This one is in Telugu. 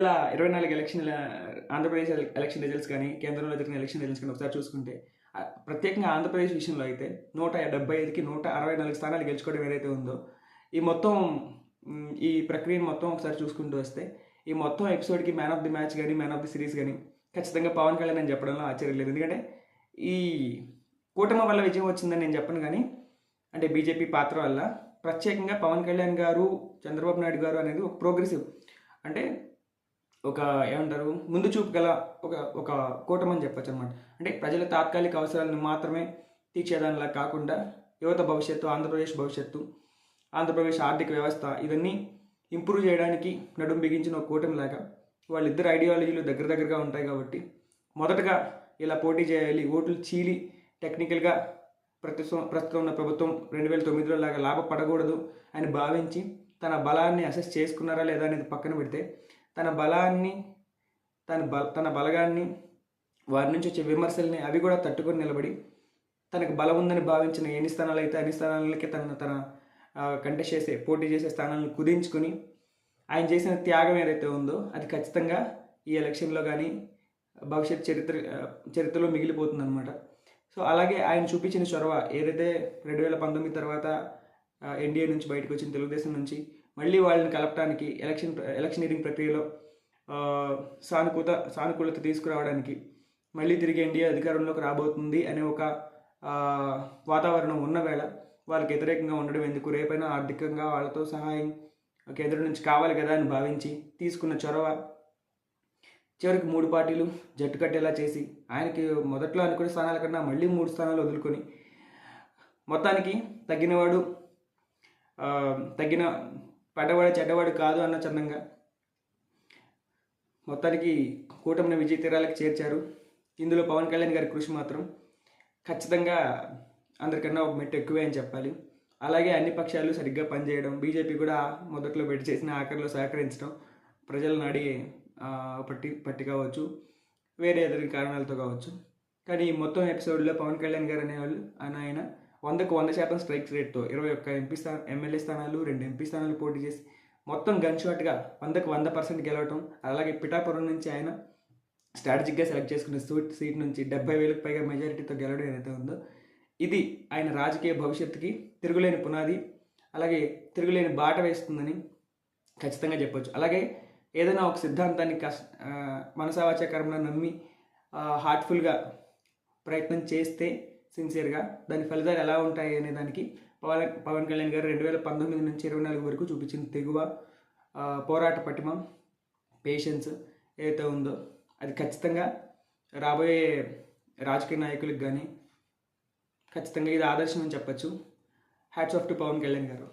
2024 ఎలక్షన్ల ఆంధ్రప్రదేశ్ ఎలక్షన్ రిజల్ట్స్ కానీ, కేంద్రంలో జరిగిన ఎలక్షన్ రిజల్ట్స్ కానీ ఒకసారి చూసుకుంటే ప్రత్యేకంగా ఆంధ్రప్రదేశ్ విషయంలో అయితే 175కి 164 స్థానాలు గెలుచుకోవడం ఏదైతే ఉందో, ఈ మొత్తం ఈ ప్రక్రియను మొత్తం ఒకసారి చూసుకుంటూ వస్తే, ఈ మొత్తం ఎపిసోడ్కి మ్యాన్ ఆఫ్ ది మ్యాచ్ కానీ, మ్యాన్ ఆఫ్ ది సిరీస్ కానీ ఖచ్చితంగా పవన్ కళ్యాణ్ అని చెప్పడంలో ఆశ్చర్యం లేదు. ఎందుకంటే ఈ కూటమి వల్ల విజయం వచ్చిందని నేను చెప్పను కానీ, అంటే బీజేపీ పాత్ర వల్ల ప్రత్యేకంగా పవన్ కళ్యాణ్ గారు, చంద్రబాబు నాయుడు గారు అనేది ఒక ప్రోగ్రెసివ్, అంటే ఒక ఏమంటారు, ముందు చూపు గల ఒక కూటమి అని చెప్పచ్చు అనమాట. అంటే ప్రజల తాత్కాలిక అవసరాలను మాత్రమే తీర్చేదానిలా కాకుండా యువత భవిష్యత్తు, ఆంధ్రప్రదేశ్ భవిష్యత్తు, ఆంధ్రప్రదేశ్ ఆర్థిక వ్యవస్థ ఇవన్నీ ఇంప్రూవ్ చేయడానికి నడుం బిగించిన ఒక కూటమిలాగా వాళ్ళిద్దరు ఐడియాలజీలు దగ్గరగా ఉంటాయి. కాబట్టి మొదటగా ఇలా పోటీ చేయాలి, ఓట్లు చీలి టెక్నికల్గా ప్రస్తుతం ఉన్న ప్రభుత్వం 2009లో లాగా లాభపడకూడదు అని భావించి తన బలాన్ని అసెస్ చేసుకున్నారా లేదా అనేది పక్కన పెడితే, తన బలాన్ని తన బలగాన్ని, వారి నుంచి వచ్చే విమర్శల్ని అవి కూడా తట్టుకొని నిలబడి తనకు బలం ఉందని భావించిన ఎన్ని స్థానాలు అయితే అన్ని స్థానాలకి తన కంటెస్ట్ చేసే పోటీ చేసే స్థానాలను కుదించుకొని ఆయన చేసిన త్యాగం ఏదైతే ఉందో అది ఖచ్చితంగా ఈ ఎలక్షన్లో కానీ భవిష్యత్ చరిత్రలో మిగిలిపోతుంది అనమాట. సో అలాగే ఆయన చూపించిన చొరవ ఏదైతే 2019 తర్వాత ఎన్డీఏ నుంచి బయటకు వచ్చిన తెలుగుదేశం నుంచి మళ్ళీ వాళ్ళని కలపడానికి ఎలక్షనీరింగ్ ప్రక్రియలో సానుకూలత తీసుకురావడానికి మళ్ళీ తిరిగి ఎన్డీఏ అధికారంలోకి రాబోతుంది అనే ఒక వాతావరణం ఉన్న వేళ వాళ్ళకి వ్యతిరేకంగా ఉండడం ఎందుకు, రేపైనా ఆర్థికంగా వాళ్ళతో సహాయం కేంద్రం నుంచి కావాలి కదా అని భావించి తీసుకున్న చొరవ చివరికి 3 పార్టీలు జట్టు కట్టేలా చేసి ఆయనకి మొదట్లో అనుకునే స్థానాల కన్నా మళ్ళీ 3 స్థానాలు వదులుకొని మొత్తానికి పడ్డవాడు చెడ్డవాడు కాదు అన్న చందంగా మొత్తానికి కూటమిని విజయ తీరాలకు చేర్చారు. ఇందులో పవన్ కళ్యాణ్ గారి కృషి మాత్రం ఖచ్చితంగా అందరికన్నా ఒక మెట్టు ఎక్కువే అని చెప్పాలి. అలాగే అన్ని పక్షాలు సరిగ్గా పనిచేయడం, బీజేపీ కూడా మొదట్లో పెట్టి చేసిన ఆఖరిలో సహకరించడం, ప్రజలను అడిగి పట్టి కావచ్చు, వేరే ఎదురు కారణాలతో కావచ్చు. కానీ ఈ మొత్తం ఎపిసోడ్లో పవన్ కళ్యాణ్ గారు అనేవాళ్ళు ఆయన 100% స్ట్రైక్ రేట్తో 21 ఎమ్మెల్యే స్థానాలు, 2 ఎంపీ స్థానాలు పోటీ చేసి మొత్తం గన్ షాట్గా 100% గెలవటం, అలాగే పిఠాపురం నుంచి ఆయన స్ట్రాటజిక్గా సెలెక్ట్ చేసుకున్న సీట్ నుంచి 70,000కి పైగా మెజారిటీతో గెలవడం ఏదైతే ఉందో ఇది ఆయన రాజకీయ భవిష్యత్తుకి తిరుగులేని పునాది, అలాగే తిరుగులేని బాట వేస్తుందని ఖచ్చితంగా చెప్పొచ్చు. అలాగే ఏదైనా ఒక సిద్ధాంతాన్ని మనసావాచకరంగా నమ్మి హార్ట్ఫుల్గా ప్రయత్నం చేస్తే సిన్సియర్గా దాని ఫలితాలు ఎలా ఉంటాయి అనే దానికి పవన్ కళ్యాణ్ గారు 2019 నుంచి 2024 వరకు చూపించిన తెగువ, పోరాట పటిమ, పేషెన్స్ ఏదైతే ఉందో అది ఖచ్చితంగా రాబోయే రాజకీయ నాయకులకు కానీ ఖచ్చితంగా ఇది ఆదర్శం అని చెప్పచ్చు. Hats off to Pawan Kalyan గారు.